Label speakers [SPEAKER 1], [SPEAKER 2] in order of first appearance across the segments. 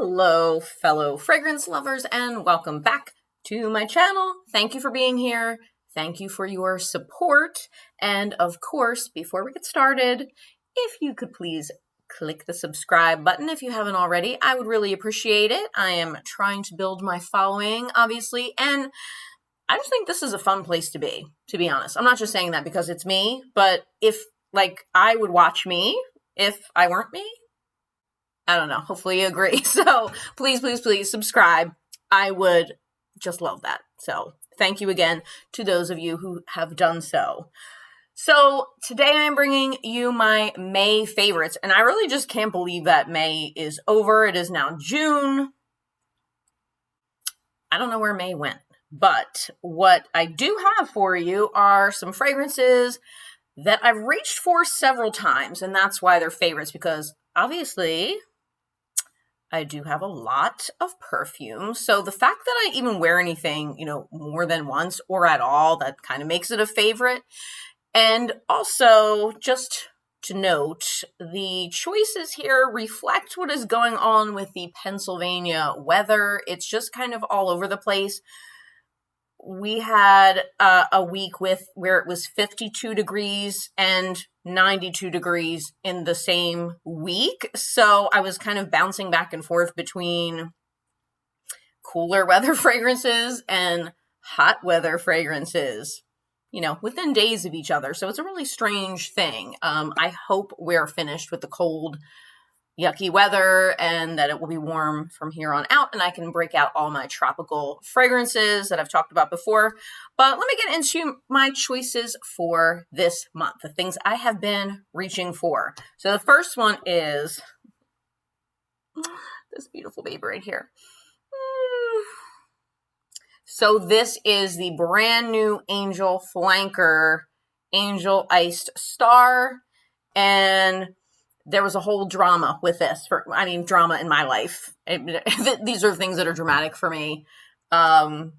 [SPEAKER 1] Hello, fellow fragrance lovers, and welcome back to my channel. Thank you for being here. Thank you for your support. And of course, before we get started, if you could please click the subscribe button if you haven't already, I would really appreciate it. I am trying to build my following, obviously, and I just think this is a fun place to be honest. I'm not just saying that because it's me, but if, I would watch me if I weren't me. I don't know. Hopefully you agree. So please, please, please subscribe. I would just love that. So thank you again to those of you who have done so. So today I'm bringing you my May favorites, and I really just can't believe that May is over. It is now June. I don't know where May went, but what I do have for you are some fragrances that I've reached for several times, and that's why they're favorites, because obviously I do have a lot of perfume. So the fact that I even wear anything, more than once or at all, that kind of makes it a favorite. And also, just to note, the choices here reflect what is going on with the Pennsylvania weather. It's just kind of all over the place. We had a week where it was 52 degrees and 92 degrees in the same week. So I was kind of bouncing back and forth between cooler weather fragrances and hot weather fragrances, within days of each other. So it's a really strange thing. I hope we're finished with the cold, yucky weather and that it will be warm from here on out and I can break out all my tropical fragrances that I've talked about before. But let me get into my choices for this month, the things I have been reaching for. So the first one is this beautiful baby right here. So this is the brand new Angel Flanker Angel Iced Star, and there was a whole drama with this. Drama in my life. These are things that are dramatic for me. I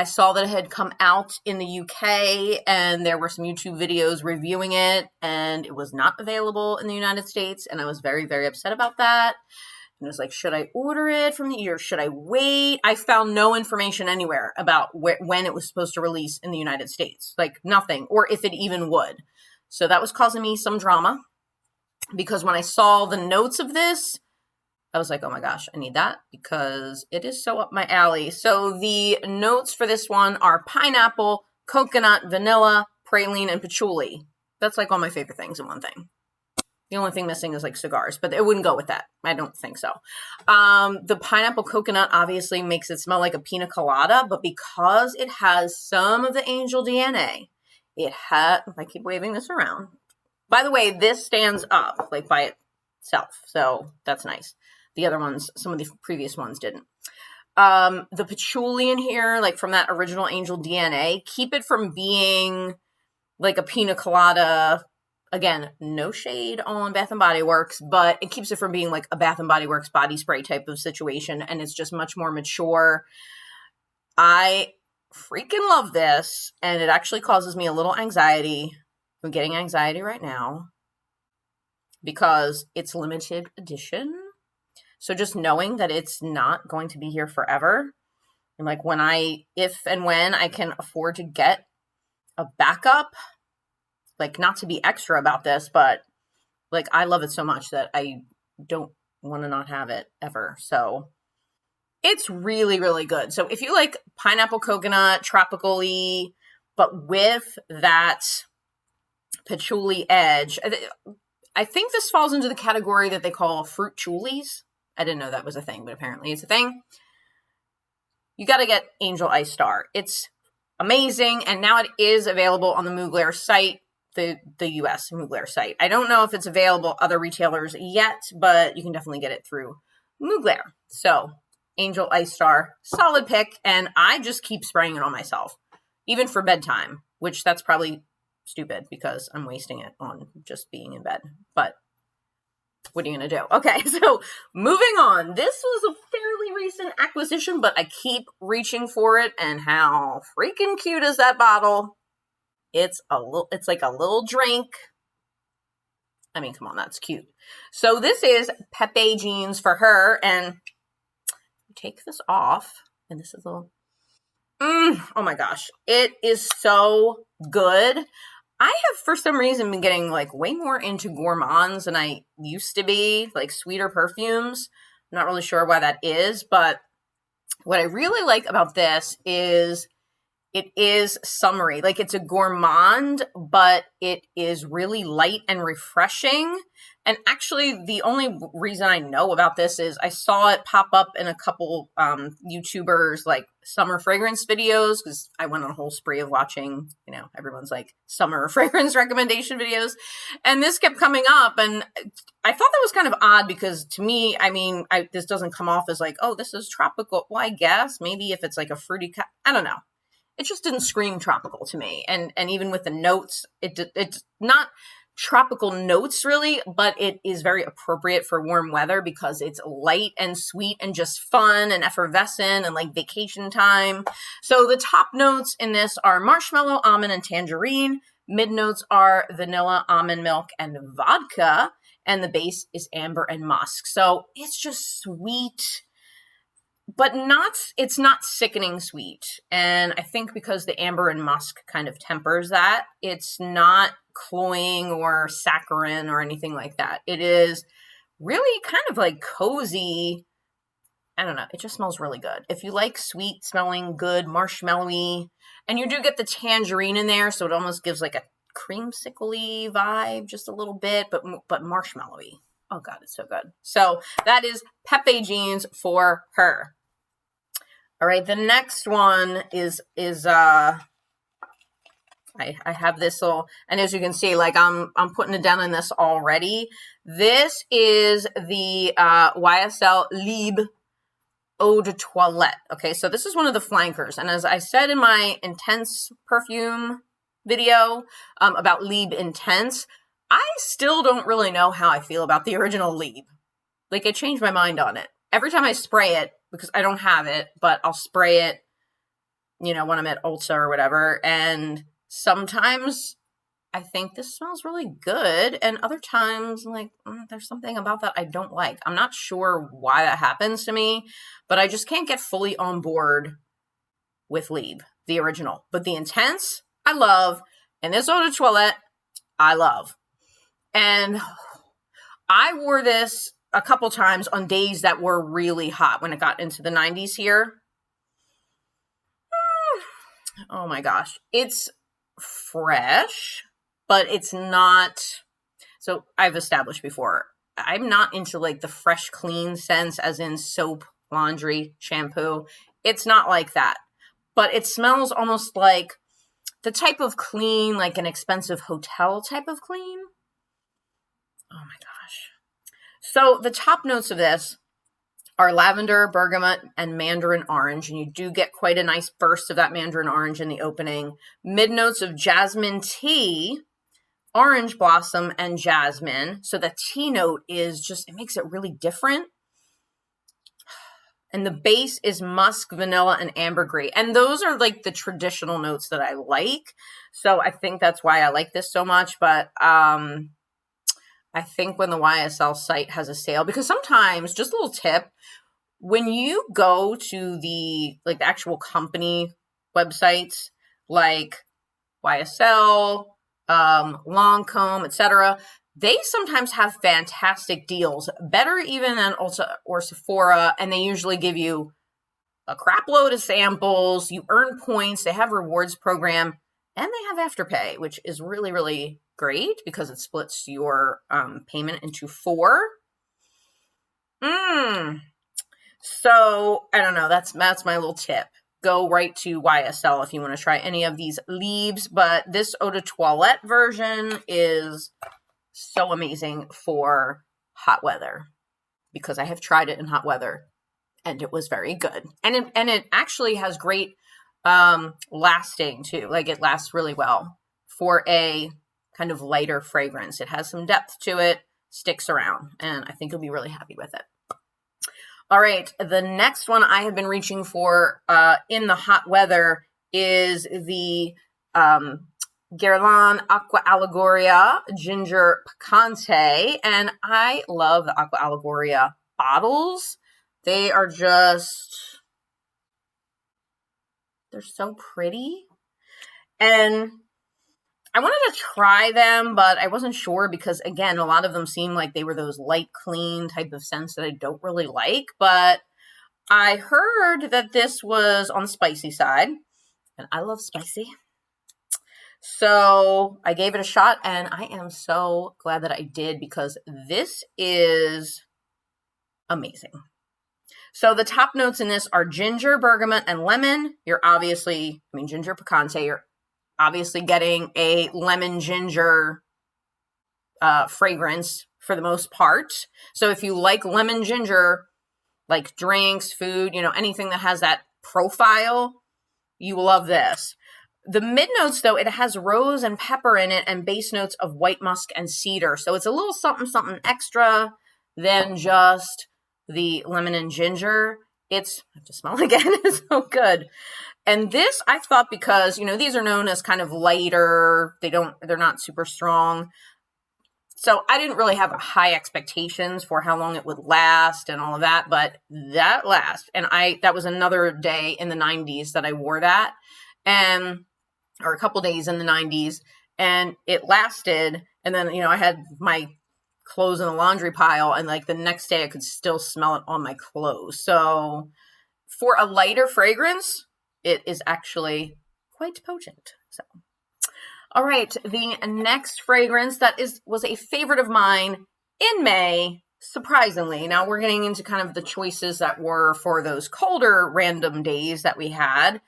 [SPEAKER 1] saw that it had come out in the UK, and there were some YouTube videos reviewing it, and it was not available in the United States, and I was very, very upset about that. And it was like, should I order it from the year? Should I wait? I found no information anywhere about when it was supposed to release in the United States. Nothing, or if it even would. So that was causing me some drama. Because when I saw the notes of this, I was like, oh my gosh, I need that because it is so up my alley. So the notes for this one are pineapple, coconut, vanilla, praline, and patchouli. That's all my favorite things in one thing. The only thing missing is cigars, but it wouldn't go with that. I don't think so. The pineapple coconut obviously makes it smell like a pina colada, but because it has some of the angel DNA, I keep waving this around. By the way, this stands up by itself, so that's nice. The other ones, some of the previous ones didn't. The patchouli in here, from that original Angel DNA, keep it from being a pina colada. Again, no shade on Bath & Body Works, but it keeps it from being a Bath & Body Works body spray type of situation, and it's just much more mature. I freaking love this, and it actually causes me a little anxiety. I'm getting anxiety right now because it's limited edition. So just knowing that it's not going to be here forever, and if and when I can afford to get a backup, not to be extra about this, but I love it so much that I don't want to not have it ever. So it's really, really good. So if you like pineapple coconut, tropical-y, but with that patchouli edge. I think this falls into the category that they call fruit chulies. I didn't know that was a thing, but apparently it's a thing. You got to get Angel Iced Star. It's amazing, and now it is available on the Mugler site, the US Mugler site. I don't know if it's available other retailers yet, but you can definitely get it through Mugler. So Angel Iced Star, solid pick, and I just keep spraying it on myself, even for bedtime, which that's probably stupid because I'm wasting it on just being in bed, but what are you going to do? Okay, so moving on. This was a fairly recent acquisition, but I keep reaching for it, and how freaking cute is that bottle? It's like a little drink, I mean, come on, that's cute. So this is Pepe Jeans For Her, and take this off, and this is a little, oh my gosh, it is so good. I have, for some reason, been getting like way more into gourmands than I used to be, like sweeter perfumes. I'm not really sure why that is, but what I really like about this is it is summery. Like, it's a gourmand, but it is really light and refreshing. And actually, the only reason I know about this is I saw it pop up in a couple YouTubers, like, summer fragrance videos, because I went on a whole spree of watching, you know, everyone's, like, summer fragrance recommendation videos. And this kept coming up, and I thought that was kind of odd, because to me, I mean, this doesn't come off as like, oh, this is tropical. Well, I guess, maybe if it's like a fruity, I don't know. It just didn't scream tropical to me. And even with the notes, it's not tropical notes really, but it is very appropriate for warm weather because it's light and sweet and just fun and effervescent and like vacation time. So the top notes in this are marshmallow, almond, and tangerine. Mid notes are vanilla, almond milk, and vodka. And the base is amber and musk. So it's just sweet, but it's not sickening sweet. And I think because the amber and musk kind of tempers that, it's not cloying or saccharine or anything like that. It is really kind of like cozy. I don't know. It just smells really good. If you like sweet smelling, good, marshmallowy, and you do get the tangerine in there, so it almost gives like a creamsicle-y vibe just a little bit, but marshmallowy. Oh God, it's so good. So that is Pepe Jeans For Her. All right, the next one is I have this little, and as you can see, like I'm putting it down in this already. This is the YSL Libre Eau de Toilette. Okay, so this is one of the flankers, and as I said in my Intense perfume video about Libre Intense, I still don't really know how I feel about the original Libre. Like, I changed my mind on it. Every time I spray it, because I don't have it, but I'll spray it, you know, when I'm at Ulta or whatever. And sometimes I think this smells really good. And other times, like, there's something about that I don't like. I'm not sure why that happens to me, but I just can't get fully on board with Libre, the original. But the Intense, I love. And this Eau de Toilette, I love. And I wore this a couple times on days that were really hot when it got into the 90s here. Oh my gosh. It's fresh, but it's not. So I've established before, I'm not into like the fresh, clean sense as in soap, laundry, shampoo. It's not like that, but it smells almost like the type of clean, like an expensive hotel type of clean. Oh my gosh. So the top notes of this are lavender, bergamot, and mandarin orange. And you do get quite a nice burst of that mandarin orange in the opening. Mid notes of jasmine tea, orange blossom, and jasmine. So the tea note is just, it makes it really different. And the base is musk, vanilla, and ambergris. And those are like the traditional notes that I like. So I think that's why I like this so much. But I think when the YSL site has a sale, because sometimes, just a little tip, when you go to the like the actual company websites like YSL, Lancome, etc., they sometimes have fantastic deals, better even than Ulta or Sephora, and they usually give you a crap load of samples, you earn points, they have rewards program, and they have Afterpay, which is really, really great because it splits your payment into 4. So, I don't know, that's my little tip. Go right to YSL if you want to try any of these Libres, but this Eau de Toilette version is so amazing for hot weather because I have tried it in hot weather and it was very good. And it actually has great lasting too. Like, it lasts really well for a kind of lighter fragrance. It has some depth to it, sticks around, and I think you'll be really happy with it. All right, the next one I have been reaching for in the hot weather is the Guerlain Aqua Allegoria Ginger Piccante, and I love the Aqua Allegoria bottles. They are just, they're so pretty, and I wanted to try them, but I wasn't sure because, again, a lot of them seem like they were those light, clean type of scents that I don't really like, but I heard that this was on the spicy side, and I love spicy. So I gave it a shot, and I am so glad that I did because this is amazing. So the top notes in this are ginger, bergamot, and lemon. You're obviously, ginger Piccante, you're obviously getting a lemon ginger fragrance for the most part. So if you like lemon ginger, like drinks, food, anything that has that profile, you will love this. The mid notes, though, it has rose and pepper in it and base notes of white musk and cedar. So it's a little something extra than just the lemon and ginger. I have to smell it again. It's so good. And this, I thought, because, these are known as kind of lighter. They're not super strong. So I didn't really have high expectations for how long it would last and all of that, but that lasts. And that was another day in the 90s that I wore that, or a couple days in the 90s, and it lasted. And then, I had my clothes in the laundry pile, and like the next day I could still smell it on my clothes. So for a lighter fragrance, it is actually quite potent. So, all right, the next fragrance that was a favorite of mine in May, surprisingly. Now we're getting into kind of the choices that were for those colder random days that we had.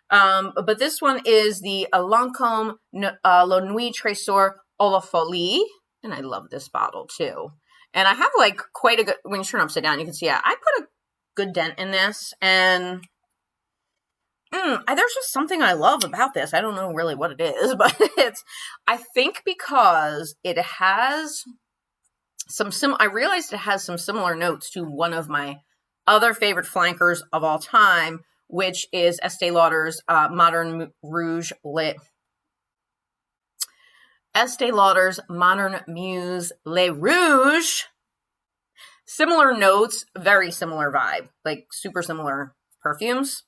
[SPEAKER 1] But this one is the Lancome Nuit Tresor Eau de Folie. And I love this bottle too. And I have like quite a good, when you turn it upside down, you can see I put a good dent in this. And there's just something I love about this. I don't know really what it is, but I think because it has I realized it has some similar notes to one of my other favorite flankers of all time, which is Estee Lauder's Modern Muse Le Rouge. Similar notes, very similar vibe, like super similar perfumes.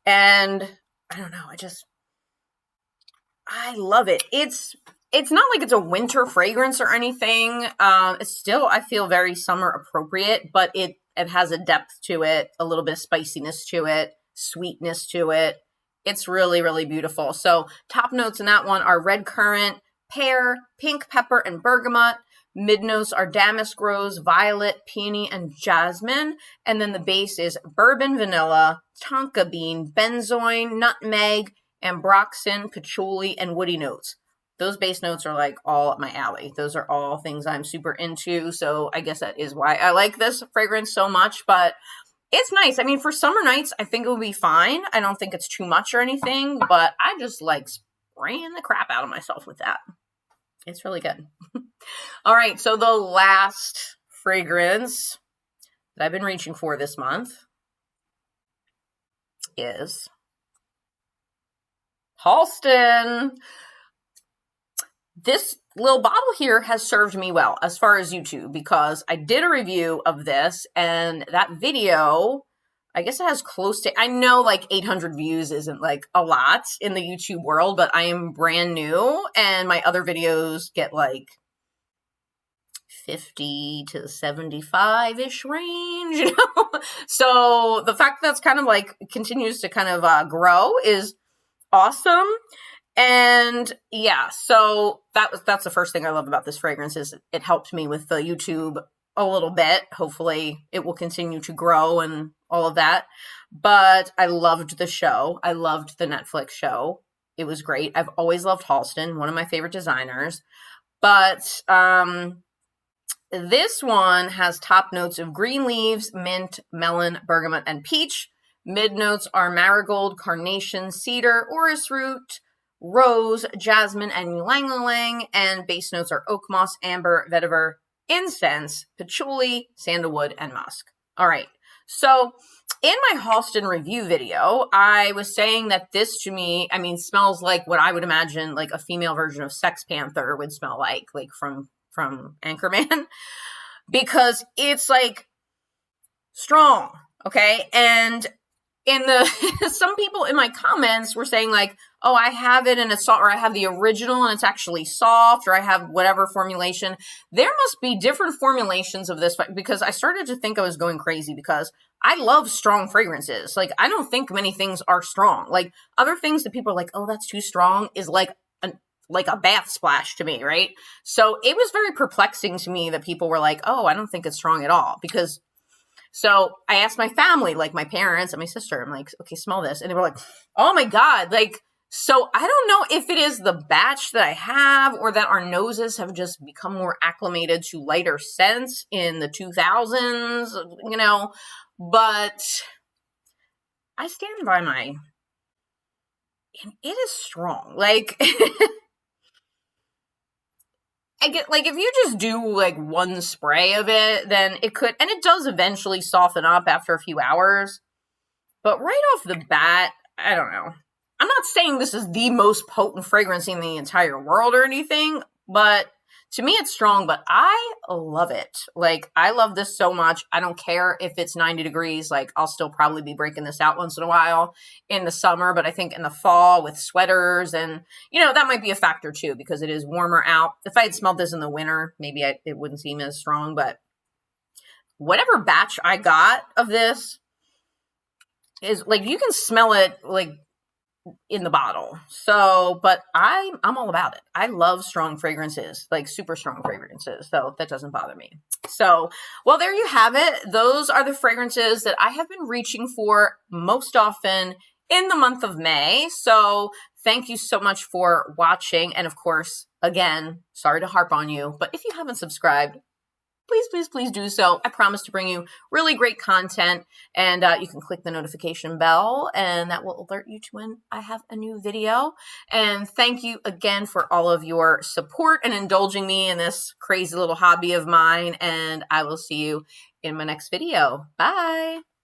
[SPEAKER 1] And I don't know, I love it. It's not like it's a winter fragrance or anything. It's still, I feel, very summer appropriate, but it has a depth to it, a little bit of spiciness to it, sweetness to it. It's really, really beautiful. So top notes in that one are red currant, pear, pink pepper, and bergamot. Mid notes are damask rose, violet, peony, and jasmine. And then the base is bourbon vanilla, tonka bean, benzoin, nutmeg, ambroxan, patchouli, and woody notes. Those base notes are like all up my alley. Those are all things I'm super into. So I guess that is why I like this fragrance so much. But it's nice. For summer nights, I think it will be fine. I don't think it's too much or anything. But I just like spraying the crap out of myself with that. It's really good. All right, so the last fragrance that I've been reaching for this month is Halston. This little bottle here has served me well as far as YouTube because I did a review of this, and that video, I guess it has close to, I know like 800 views isn't like a lot in the YouTube world, but I am brand new and my other videos get like 50 to 75-ish range, So the fact that's kind of like continues to kind of grow is awesome. And yeah, so that's the first thing I love about this fragrance is it helped me with the YouTube a little bit. Hopefully it will continue to grow and all of that. But I loved the show. I loved the Netflix show. It was great. I've always loved Halston, one of my favorite designers. But this one has top notes of green leaves, mint, melon, bergamot, and peach. Mid notes are marigold, carnation, cedar, orris root, rose, jasmine, and ylang-ylang. And base notes are oak moss, amber, vetiver, incense, patchouli, sandalwood, and musk. All right. So in my Halston review video, I was saying that this to me, I mean, smells like what I would imagine like a female version of Sex Panther would smell like from Anchorman, because it's like strong, okay? And in the some people in my comments were saying like, oh, I have it and it's soft, or I have the original and it's actually soft, or I have whatever formulation. There must be different formulations of this, because I started to think I was going crazy, because I love strong fragrances. Like, I don't think many things are strong. Like, other things that people are like, oh, that's too strong, is like a bath splash to me, right? So it was very perplexing to me that people were like, oh, I don't think it's strong at all, because so I asked my family, like my parents and my sister, I'm like, okay, smell this. And they were like, oh my God. Like, so I don't know if it is the batch that I have, or that our noses have just become more acclimated to lighter scents in the 2000s, you know, but I stand by and it is strong. Like, I get, like, if you just do like one spray of it, then it could, and it does eventually soften up after a few hours. But right off the bat, I don't know. I'm not saying this is the most potent fragrance in the entire world or anything, but to me it's strong, but I love it. Like, I love this so much. I don't care if it's 90 degrees. Like, I'll still probably be breaking this out once in a while in the summer, but I think in the fall with sweaters, and, you know, that might be a factor too, because it is warmer out. If I had smelled this in the winter, maybe it wouldn't seem as strong, but whatever batch I got of this is like, you can smell it like in the bottle. So, but I'm all about it. I love strong fragrances, like super strong fragrances. So that doesn't bother me. So, well, there you have it. Those are the fragrances that I have been reaching for most often in the month of May. So thank you so much for watching. And of course, again, sorry to harp on you, but if you haven't subscribed, please do so. I promise to bring you really great content, and you can click the notification bell, and that will alert you to when I have a new video. And thank you again for all of your support and indulging me in this crazy little hobby of mine, and I will see you in my next video. Bye.